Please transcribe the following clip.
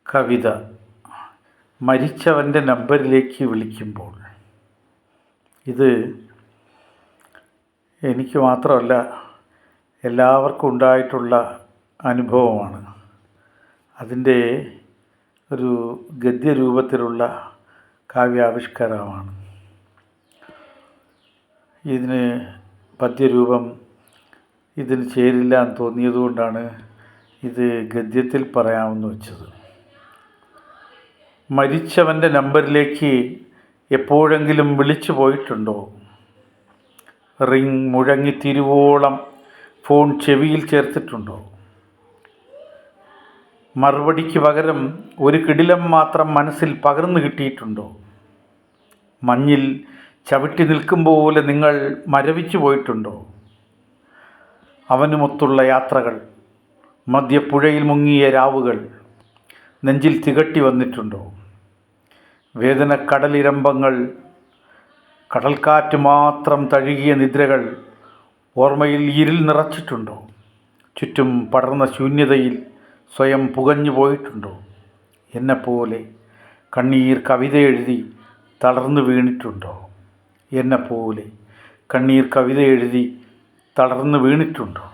കവിത മരിച്ചവൻ്റെ നമ്പരിലേക്ക് വിളിക്കുമ്പോൾ. ഇത് എനിക്ക് മാത്രമല്ല, എല്ലാവർക്കും ഉണ്ടായിട്ടുള്ള അനുഭവമാണ്. അതിൻ്റെ ഒരു ഗദ്യരൂപത്തിലുള്ള കാവ്യാവിഷ്കാരമാണ്. ഇതിന് പദ്യരൂപം ഇതിന് ചേരില്ല എന്ന് തോന്നിയതുകൊണ്ടാണ് ഇത് ഗദ്യത്തിൽ പറയാമെന്ന് വെച്ചത്. മരിച്ചവൻ്റെ നമ്പരിലേക്ക് എപ്പോഴെങ്കിലും വിളിച്ചു പോയിട്ടുണ്ടോ? റിങ് മുഴങ്ങി തിരുവോളം ഫോൺ ചെവിയിൽ ചേർത്തിട്ടുണ്ടോ? മറുപടിക്ക് പകരം ഒരു കിടിലം മാത്രം മനസ്സിൽ പകർന്നു കിട്ടിയിട്ടുണ്ടോ? മഞ്ഞിൽ ചവിട്ടി നിൽക്കും പോലെ നിങ്ങൾ മരവിച്ചു പോയിട്ടുണ്ടോ? അവനുമൊത്തുള്ള യാത്രകൾ, മധ്യപ്പുഴയിൽ മുങ്ങിയ രാവുകൾ നെഞ്ചിൽ തികട്ടി വന്നിട്ടുണ്ടോ? വേദന കടലിരമ്പങ്ങൾ, കടൽക്കാറ്റ് മാത്രം തഴുകിയ നിദ്രകൾ ഓർമ്മയിൽ ഇരുൾ നിറച്ചിട്ടുണ്ടോ? ചുറ്റും പടർന്ന ശൂന്യതയിൽ സ്വയം പുകഞ്ഞു പോയിട്ടുണ്ടോ? എന്നെപ്പോലെ കണ്ണീർ കവിത എഴുതി തളർന്നു വീണിട്ടുണ്ടോ? എന്നെപ്പോലെ കണ്ണീർ കവിത എഴുതി തളർന്നു വീണിട്ടുണ്ടോ?